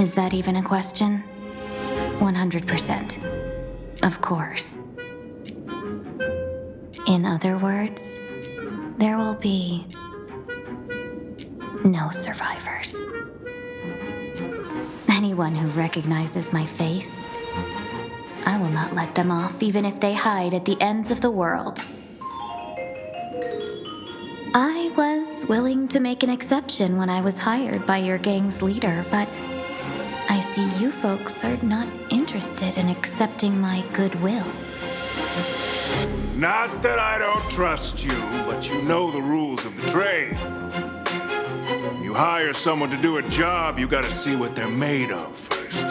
Is that even a question? 100%. Of course. In other words, there will be no survivors. Anyone who recognizes my face, I will not let them off, even if they hide at the ends of the world. I was willing to make an exception when I was hired by your gang's leader, but I see you folks are not interested in accepting my goodwill. Not that I don't trust you, but you know the rules of the trade. When you hire someone to do a job, you gotta see what they're made of first.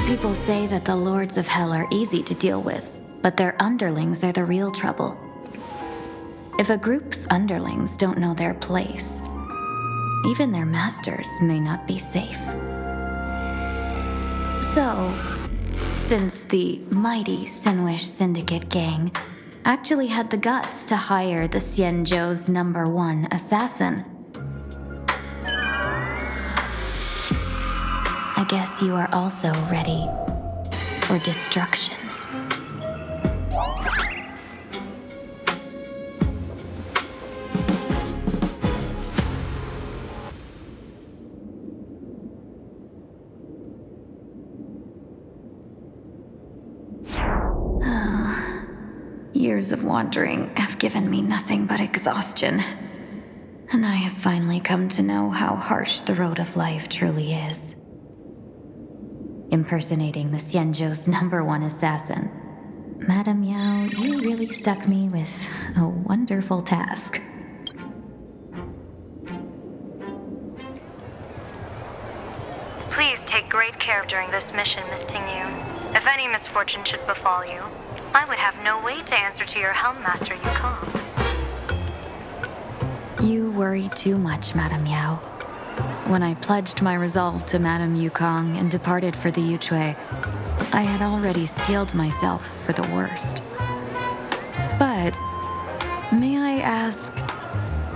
People say that the Lords of Hell are easy to deal with, but their underlings are the real trouble. If a group's underlings don't know their place, even their masters may not be safe. So, since the mighty Sinwish Syndicate gang actually had the guts to hire the Xianzhou's #1 assassin, I guess you are also ready for destruction. Years of wandering have given me nothing but exhaustion, and I have finally come to know how harsh the road of life truly is. Impersonating the Xianzhou's #1 assassin, Madame Yao, you really stuck me with a wonderful task. Please take great care during this mission, Miss Tingyu. If any misfortune should befall you, I would have no way to answer to your Helm Master Yukong. You worry too much, Madame Yao. When I pledged my resolve to Madame Yukong and departed for the Yuchui, I had already steeled myself for the worst. But, may I ask,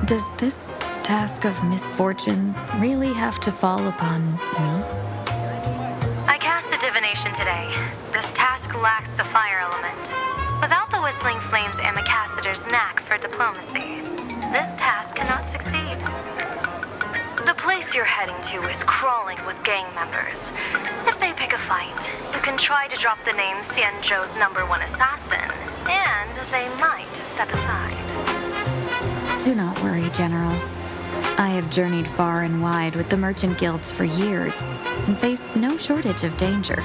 does this task of misfortune really have to fall upon me? I cast a divination today. This task lacks the fire element. Without the Whistling Flames Ambassador's knack for diplomacy, this task cannot succeed. The place you're heading to is crawling with gang members. If they pick a fight, you can try to drop the name Xianzhou's #1 assassin, and they might step aside. Do not worry, General. I have journeyed far and wide with the merchant guilds for years and faced no shortage of danger.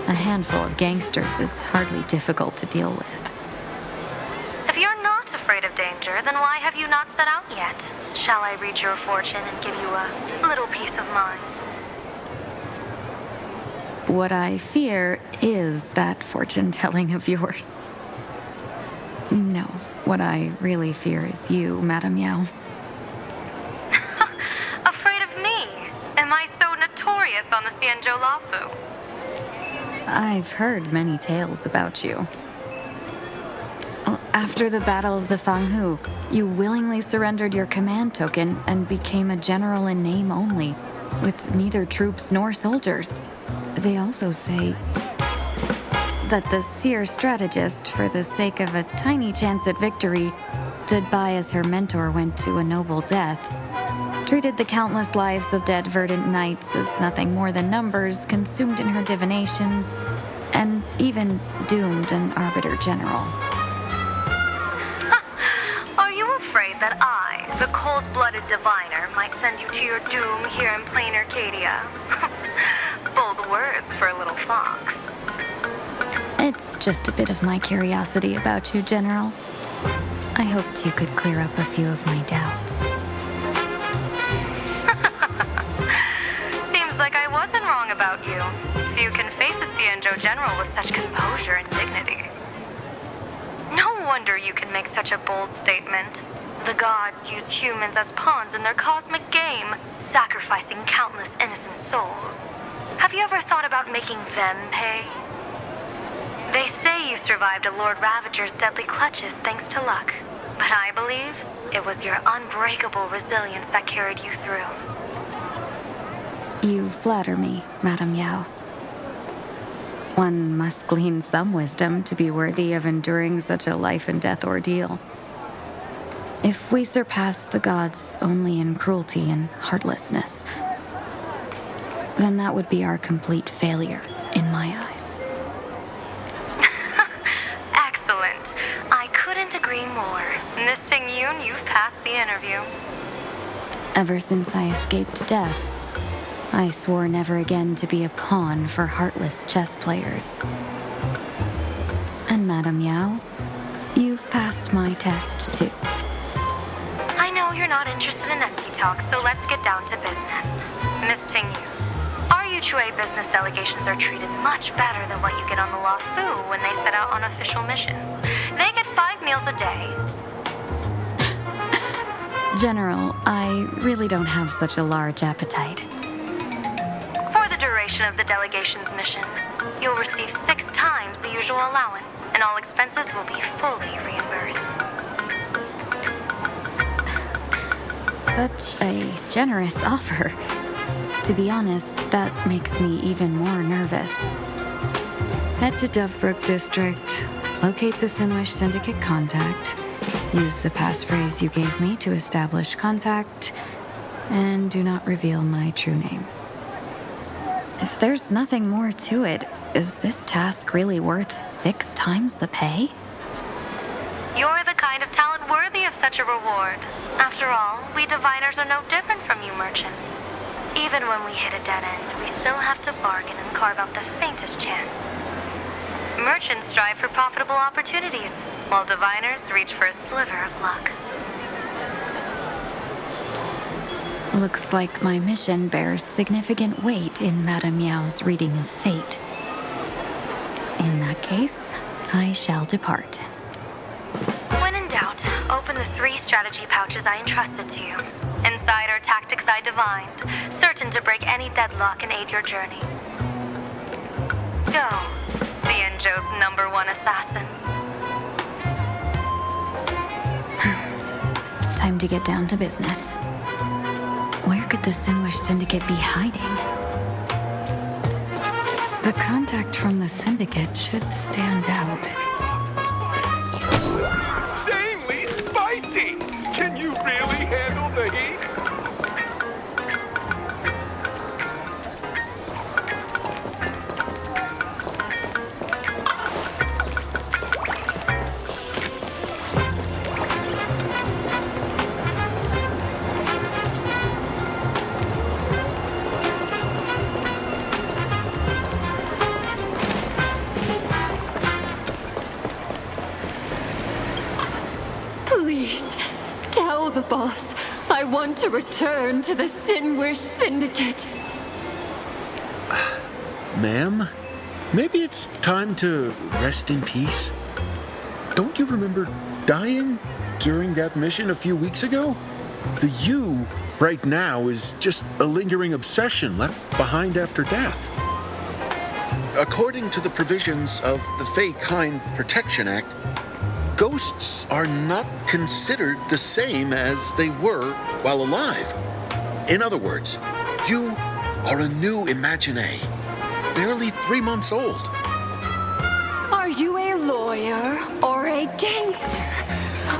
A handful of gangsters is hardly difficult to deal with. If you're not afraid of danger, then why have you not set out yet? Shall I read your fortune and give you a little peace of mind? What I fear is that fortune-telling of yours. No, what I really fear is you, Madame Yao. Afraid of me? Am I so notorious on the Xianzhou Lafu? I've heard many tales about you. After the Battle of the Fanghu, you willingly surrendered your command token and became a general in name only, with neither troops nor soldiers. They also say that the seer strategist, for the sake of a tiny chance at victory, stood by as her mentor went to a noble death, treated the countless lives of dead verdant knights as nothing more than numbers consumed in her divinations, and even doomed an arbiter general. Are you afraid that I, the cold-blooded diviner, might send you to your doom here in plain Arcadia? Bold words for a little fox. It's just a bit of my curiosity about you, General. I hoped you could clear up a few of my doubts. Seems like I wasn't wrong about you. Few can face a Xianzhou general with such composure and dignity. No wonder you can make such a bold statement. The gods use humans as pawns in their cosmic game, sacrificing countless innocent souls. Have you ever thought about making them pay? They say you survived a Lord Ravager's deadly clutches thanks to luck, but I believe it was your unbreakable resilience that carried you through. You flatter me, Madame Yao. One must glean some wisdom to be worthy of enduring such a life-and-death ordeal. If we surpass the gods only in cruelty and heartlessness, then that would be our complete failure in my eyes. Excellent. I couldn't agree more. Miss Ting-Yoon, you've passed the interview. Ever since I escaped death, I swore never again to be a pawn for heartless chess players. And Madame Yao, you've passed my test too. I know you're not interested in empty talk, so let's get down to business. Miss Ting-Yoon, our UQA business delegations are treated much better than what you get on the La Fu when they set out on official missions. They get 5 meals a day. General, I really don't have such a large appetite. For the duration of the delegation's mission, you'll receive 6 times the usual allowance, and all expenses will be fully reimbursed. Such a generous offer. To be honest, that makes me even more nervous. Head to Dovebrook District, locate the Sinwish Syndicate contact, use the passphrase you gave me to establish contact, and do not reveal my true name. If there's nothing more to it, is this task really worth 6 times the pay? You're the kind of talent worthy of such a reward. After all, we diviners are no different from you merchants. Even when we hit a dead end, we still have to bargain and carve out the faintest chance. Merchants strive for profitable opportunities, while diviners reach for a sliver of luck. Looks like my mission bears significant weight in Madame Yao's reading of fate. In that case, I shall depart. When in doubt, open the 3 strategy pouches I entrusted to you. Inside are tactics I divined, certain to break any deadlock and aid your journey. Go, Xianzhou's #1 assassin. Time to get down to business. Where could the Sinwish Syndicate be hiding? The contact from the Syndicate should stand out. Insanely spicy! Can you really handle the heat? Please, tell the boss I want to return to the Sinwish Syndicate. Ma'am, maybe it's time to rest in peace. Don't you remember dying during that mission a few weeks ago? The you right now is just a lingering obsession left behind after death. According to the provisions of the Fey Kind Protection Act, ghosts are not considered the same as they were while alive. In other words, you are a new Imagine, barely 3 months old. Are you a lawyer or a gangster?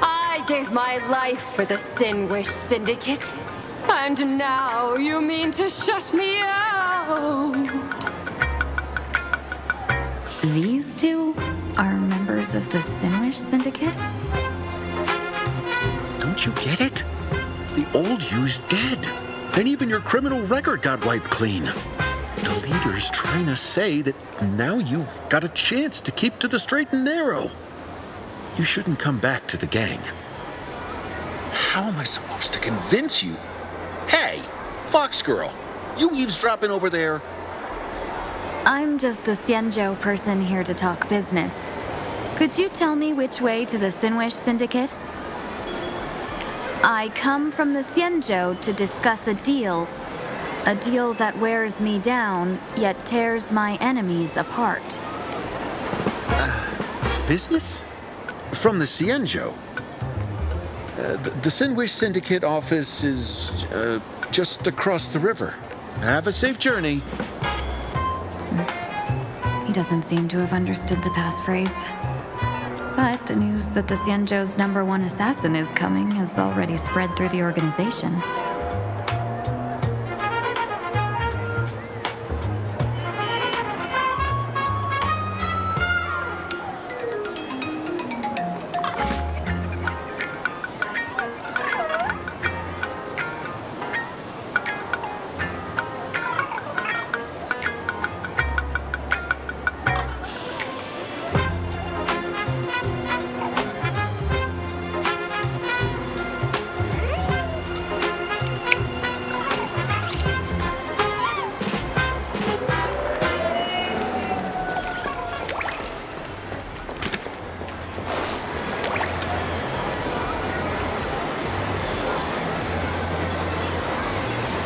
I gave my life for the Sinwish Syndicate, and now you mean to shut me out? These two are members of the Sinwish Syndicate? Don't you get it? The old you's dead, and even your criminal record got wiped clean. The leader's trying to say that now you've got a chance to keep to the straight and narrow. You shouldn't come back to the gang. How am I supposed to convince you? Hey, Fox Girl, you eavesdropping over there? I'm just a Xianzhou person here to talk business. Could you tell me which way to the Sinwish Syndicate? I come from the Xianzhou to discuss a deal that wears me down, yet tears my enemies apart. Business? From the Xianzhou? The Sinwish Syndicate office is just across the river. Have a safe journey. He doesn't seem to have understood the passphrase. But the news that the Xianzhou's #1 assassin is coming has already spread through the organization.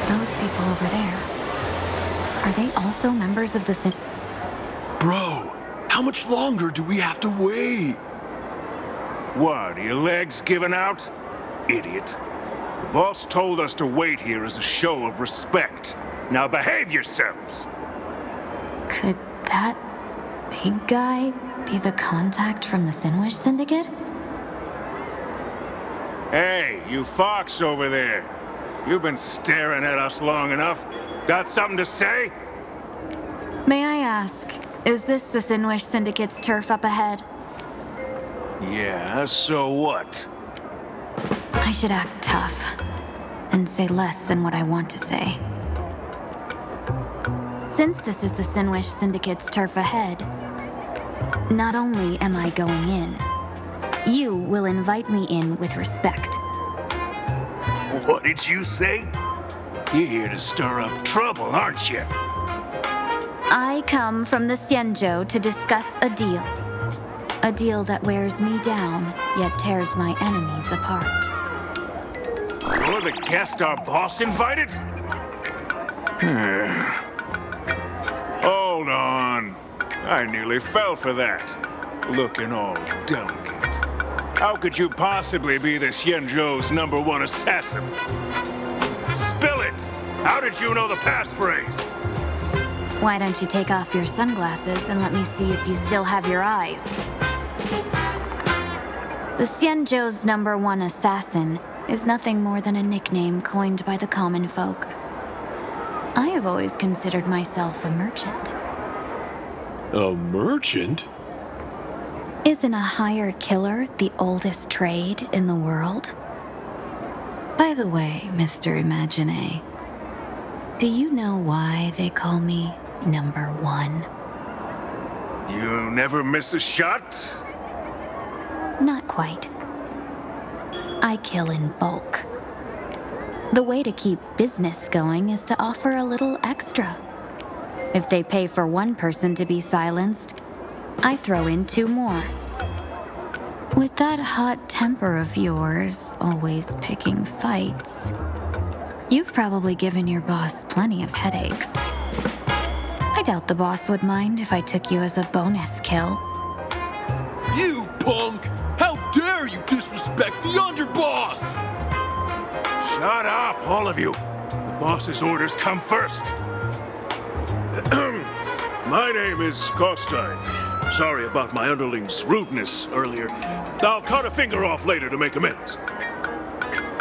Those people over there, are they also members of the Bro, how much longer do we have to wait? What, are your legs giving out? Idiot. The boss told us to wait here as a show of respect. Now behave yourselves! Could that big guy be the contact from the Sinwish Syndicate? Hey, you fox over there. You've been staring at us long enough. Got something to say? May I ask, is this the Sinwish Syndicate's turf up ahead? Yeah, so what? I should act tough and say less than what I want to say. Since this is the Sinwish Syndicate's turf ahead, not only am I going in, you will invite me in with respect. What did you say? You're here to stir up trouble, aren't you? I come from the Xianzhou to discuss a deal. A deal that wears me down, yet tears my enemies apart. You're the guest our boss invited? Hold on. I nearly fell for that. Looking all delicate. How could you possibly be the Xianzhou's #1 assassin? Spill it! How did you know the passphrase? Why don't you take off your sunglasses and let me see if you still have your eyes? The Xianzhou's #1 assassin is nothing more than a nickname coined by the common folk. I have always considered myself a merchant. A merchant? Isn't a hired killer the oldest trade in the world? By the way, Mr. Imagine, do you know why they call me #1? You never miss a shot? Not quite. I kill in bulk. The way to keep business going is to offer a little extra. If they pay for one person to be silenced, I throw in 2 more. With that hot temper of yours, always picking fights, you've probably given your boss plenty of headaches. I doubt the boss would mind if I took you as a bonus kill. You punk! How dare you disrespect the underboss! Shut up, all of you. The boss's orders come first. My name is Kostine. Sorry about my underling's rudeness earlier. I'll cut a finger off later to make amends.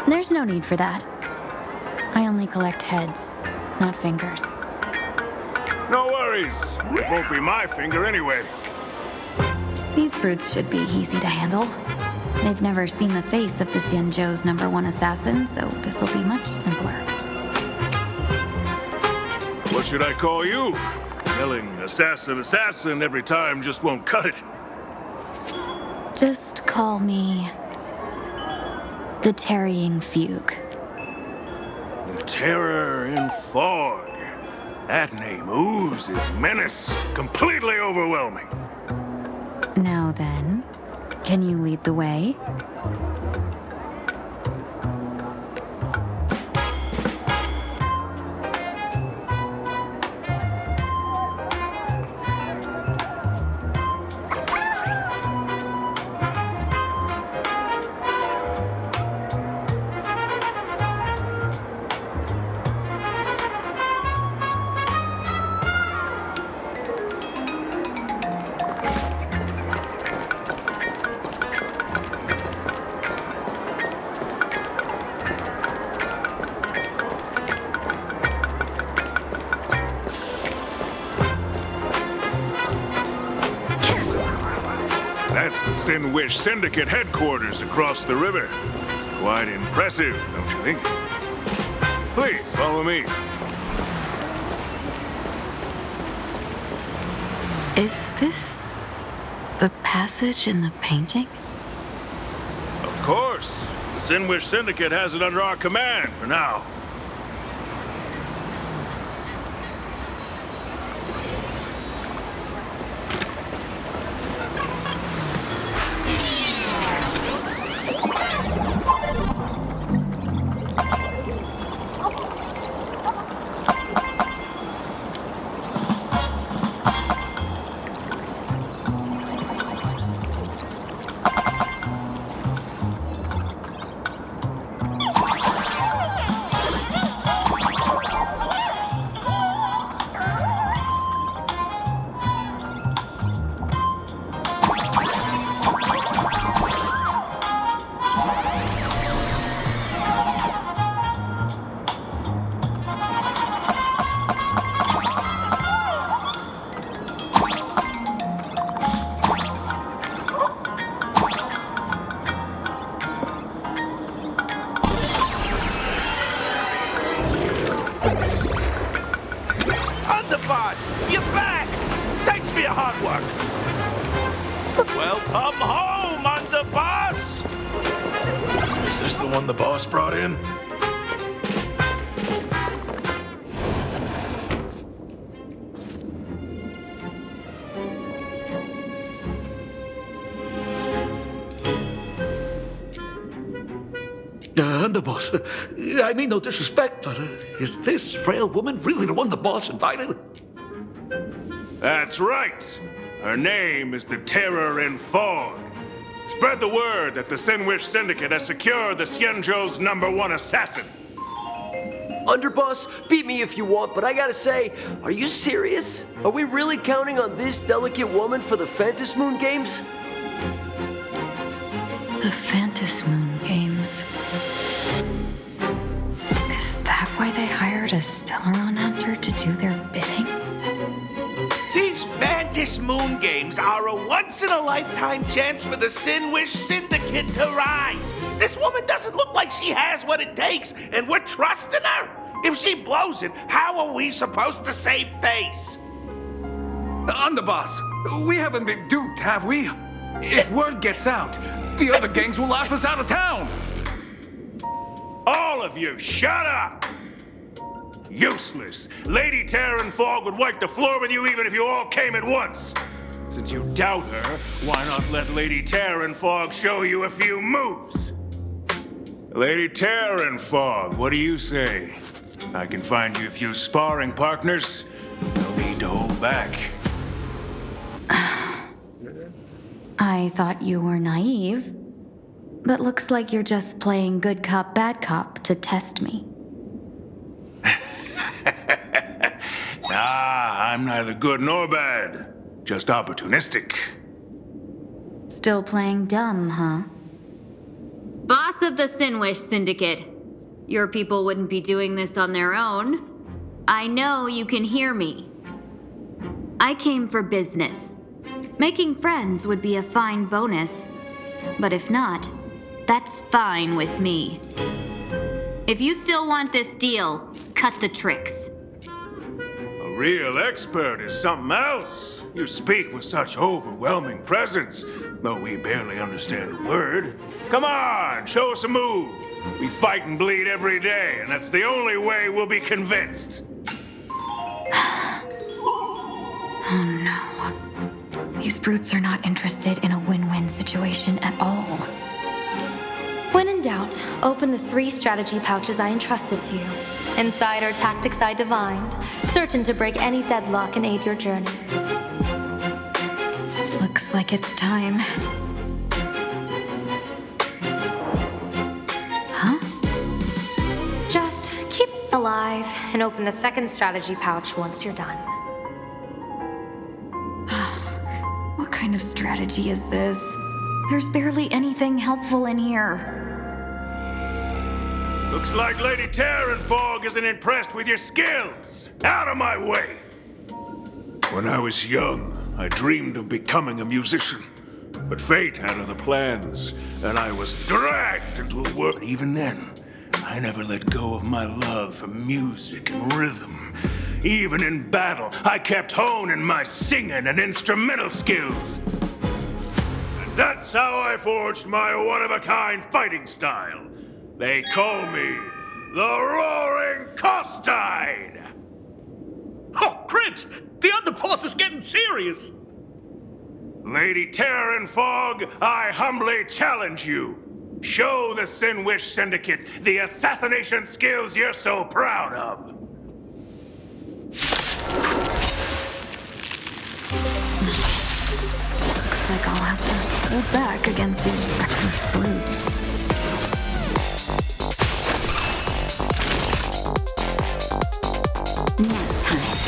There's no need for that. I only collect heads, not fingers. No worries. It won't be my finger anyway. These brutes should be easy to handle. They've never seen the face of the Xianzhou's #1 assassin, so this'll be much simpler. What should I call you? Yelling assassin, assassin every time just won't cut it. Just call me the Tarrying Fugue. The terror in fog. That name oozes menace. Completely overwhelming. Now then, can you lead the way? That's the Sin Wish Syndicate headquarters across the river. Quite impressive, don't you think? Please, follow me. Is this the passage in the painting? Of course. The Sin Wish Syndicate has it under our command for now. You're back! Thanks for your hard work. Welcome home, Underboss! Is this the one the boss brought in? Underboss, I mean no disrespect, but is this frail woman really the one the boss invited? That's right. Her name is the Terror in Fog. Spread the word that the Sin Wish Syndicate has secured the Xianzhou's #1 assassin. Underboss, beat me if you want, but I gotta say, are you serious? Are we really counting on this delicate woman for the Phantasmoon Games? The Phantasmoon Games. Is that why they hired a Stellaron hunter to do their bidding? These Phantasmoon Games are a once-in-a-lifetime chance for the Sin Wish Syndicate to rise. This woman doesn't look like she has what it takes, and we're trusting her. If she blows it, how are we supposed to save face? Underboss, we haven't been duped, have we? If word gets out, the other gangs will laugh us out of town. All of you, shut up! Useless. Lady Terran Fog would wipe the floor with you even if you all came at once. Since you doubt her, why not let Lady Terran Fog show you a few moves? Lady Terran Fog, what do you say? I can find you a few sparring partners. No need to hold back. I thought you were naive, but looks like you're just playing good cop, bad cop to test me. Nah, I'm neither good nor bad. Just opportunistic. Still playing dumb, huh? Boss of the Sin Wish Syndicate. Your people wouldn't be doing this on their own. I know you can hear me. I came for business. Making friends would be a fine bonus. But if not, that's fine with me. If you still want this deal, cut the tricks. A real expert is something else. You speak with such overwhelming presence, though we barely understand a word. Come on, show us a move. We fight and bleed every day, and that's the only way we'll be convinced. Oh no. These brutes are not interested in a win-win situation at all. When in doubt, open the 3 strategy pouches I entrusted to you. Inside are tactics I divined, certain to break any deadlock and aid your journey. Looks like it's time. Huh? Just keep alive and open the 2nd strategy pouch once you're done. What kind of strategy is this? There's barely anything helpful in here. Looks like Lady Terran Fog isn't impressed with your skills. Out of my way! When I was young, I dreamed of becoming a musician. But fate had other plans, and I was dragged into a world. Even then, I never let go of my love for music and rhythm. Even in battle, I kept honing my singing and instrumental skills. And that's how I forged my one-of-a-kind fighting style. They call me the Roaring Costine! Oh, Cribs! The underboss is getting serious! Lady Terror and Fog, I humbly challenge you. Show the Sinwish Syndicate the assassination skills you're so proud of. Looks like I'll have to hold back against these reckless brutes. Nap time.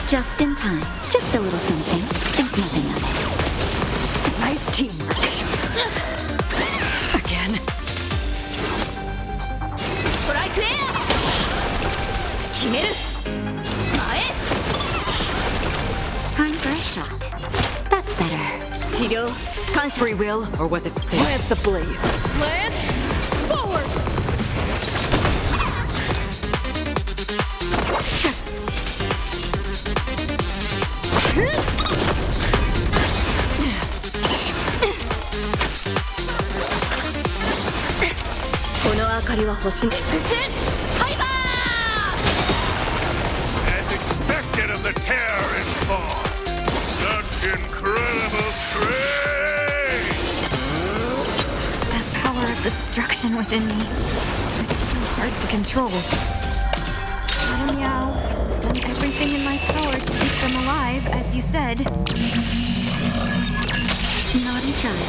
Just in time. Just a little something. Think nothing of it. Nice teamwork. Again. Time for a shot. That's better. Free will, or was it Lance ablaze? Lance, forward! As expected of the Terror and Fog. Such incredible strength! That power of destruction within me. It's still hard to control. Madam Yao, done everything in my power to keep them alive, as you said. Naughty child.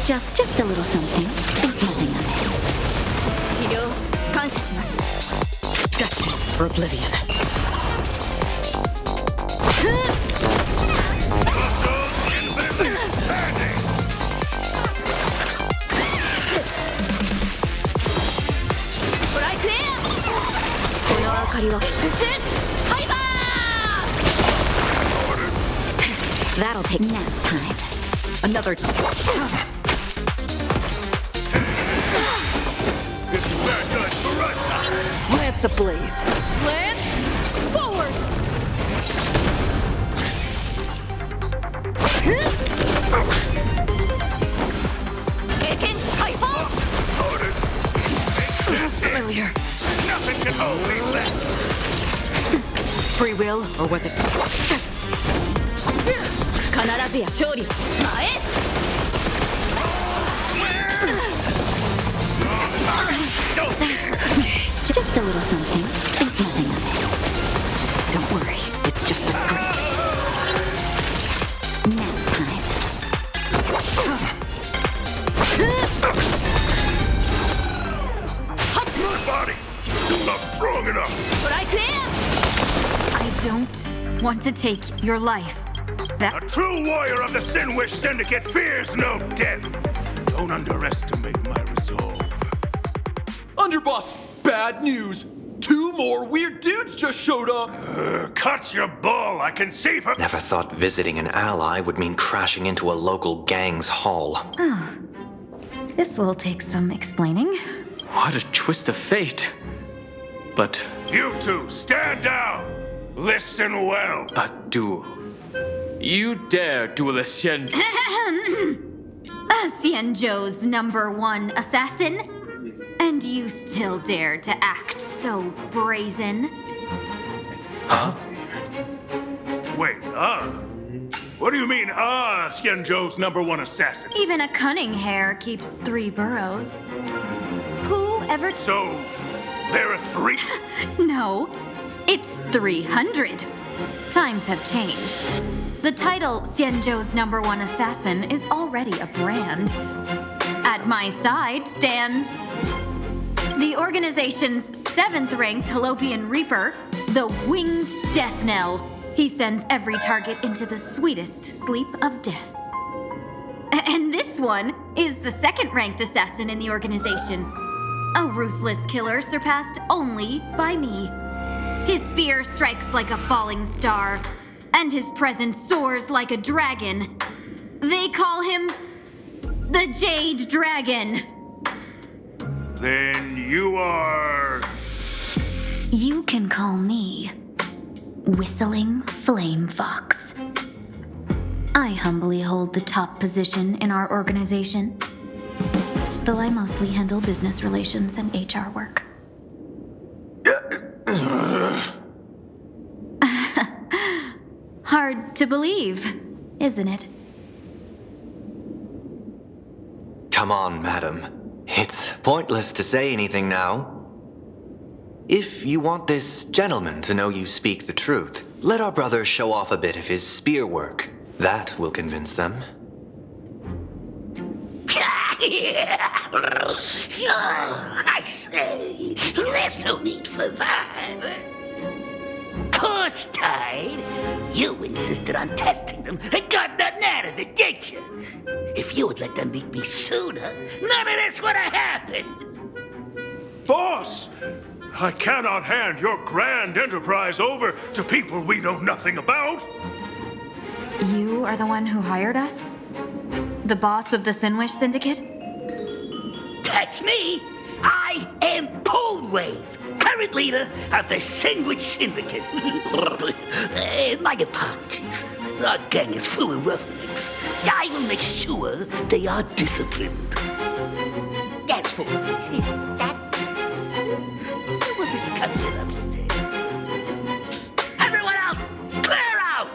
Just a little something. Think nothing of it. Destined for oblivion. That'll take nap time. Another. It's that good for us. Lance ablaze. Lance, forward! Familiar. Nothing can hold me left. Free will, or was it? Just a little something. Think nothing of it. Don't worry, it's just a scrape. Nap time. My body still not strong enough. I don't want to take your life. A true warrior of the Sinwish Syndicate fears no death. Don't underestimate my resolve. Underboss, bad news. 2 more weird dudes just showed up. Cut your bull. I can see from... Never thought visiting an ally would mean crashing into a local gang's hall. Oh, this will take some explaining. What a twist of fate. But... You two, stand down. Listen well. Do you dare duel a Xian... Xianzhou's #1 assassin? And you still dare to act so brazen? Huh? Wait, What do you mean, Xianzhou's #1 assassin? Even a cunning hare keeps 3 burrows. Who ever... So, there are 3? No, it's 300. Times have changed. The title Xianzhou's #1 assassin is already a brand. At my side stands the organization's 7th-ranked Halopian Reaper, the Winged Death Knell, He sends every target into the sweetest sleep of death. And this one is the second-ranked assassin in the organization. A ruthless killer surpassed only by me. His spear strikes like a falling star, and his presence soars like a dragon. They call him the Jade Dragon. Then you are... You can call me Whistling Flame Fox. I humbly hold the top position in our organization, though I mostly handle business relations and HR work. Hard to believe, isn't it? Come on, madam. It's pointless to say anything now. If you want this gentleman to know you speak the truth, let our brother show off a bit of his spear work. That will convince them. I say, there's no need for that. Course tied. You insisted on testing them and got nothing out of it, did you? If you had let them meet me sooner, none of this would have happened. Boss! I cannot hand your grand enterprise over to people we know nothing about. You are the one who hired us? The boss of the Sinwish Syndicate? That's me. I am Polewave, current leader of the Sandwich Syndicate. My apologies. Our gang is full of roughnecks. I will make sure they are disciplined. As for that, we'll discuss it upstairs. Everyone else, clear out!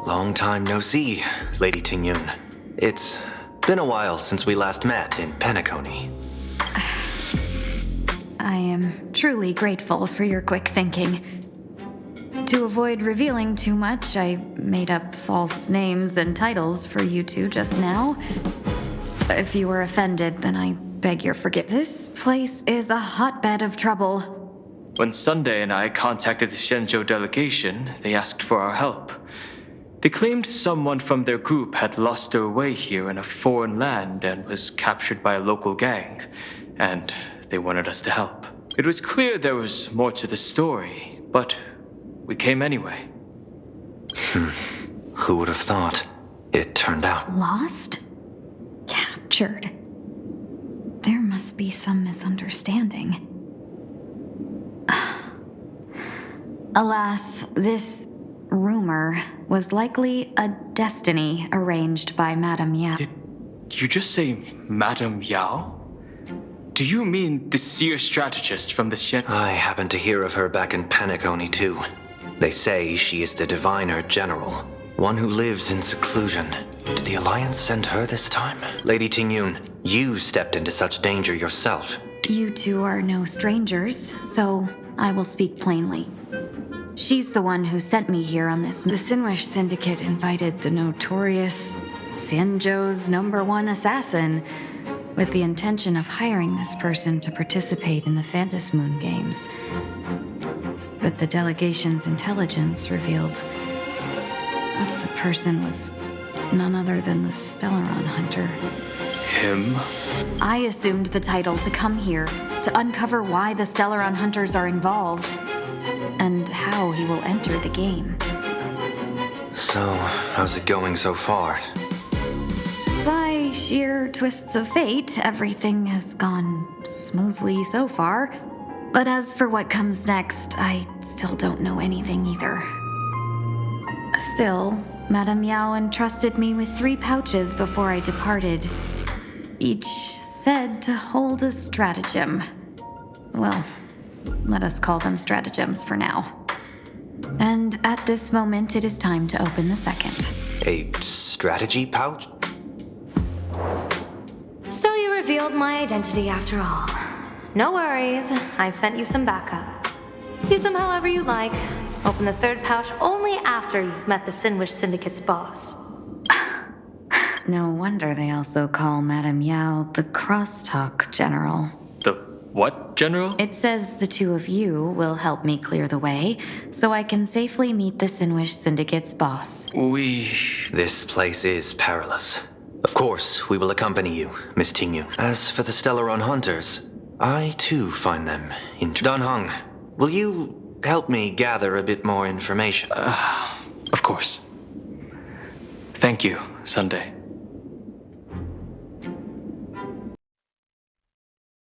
Long time no see, Lady Tingyun. It's been a while since we last met in Penacony. I am truly grateful for your quick thinking. To avoid revealing too much, I made up false names and titles for you two just now. If you were offended, then I beg your forgiveness. This place is a hotbed of trouble. When Sunday and I contacted the Shenzhou delegation, they asked for our help. They claimed someone from their group had lost their way here in a foreign land and was captured by a local gang, and they wanted us to help. It was clear there was more to the story, but we came anyway. Who would have thought? It turned out. Lost? Captured. There must be some misunderstanding. Alas, this rumor was likely a destiny arranged by Madame Yao. Did you just say Madame Yao? Do you mean the seer strategist from the Shen? I happened to hear of her back in Penacony, too. They say she is the diviner general, one who lives in seclusion. Did the Alliance send her this time? Lady Tingyun, you stepped into such danger yourself. You two are no strangers, so I will speak plainly. She's the one who sent me here on this. The Sinwish Syndicate invited the notorious Xianzhou's #1 assassin with the intention of hiring this person to participate in the Phantom Moon Games. But the delegation's intelligence revealed that the person was none other than the Stellaron Hunter. Him? I assumed the title to come here to uncover why the Stellaron Hunters are involved and how he will enter the game. So, how's it going so far? By sheer twists of fate, everything has gone smoothly so far. But as for what comes next, I still don't know anything either. Still, Madame Yao entrusted me with 3 pouches before I departed. Each said to hold a stratagem. Well, let us call them stratagems for now. And at this moment, it is time to open the second. A strategy pouch? So you revealed my identity after all. No worries. I've sent you some backup. Use them however you like. Open the third pouch only after you've met the Sinwish Syndicate's boss. No wonder they also call Madame Yao the Crosstalk General. The what, General? It says the two of you will help me clear the way, so I can safely meet the Sinwish Syndicate's boss. This place is perilous. Of course, we will accompany you, Miss Tingyu. As for the Stellaron hunters, I too find them Dan Heng, will you help me gather a bit more information? Of course. Thank you, Sunday.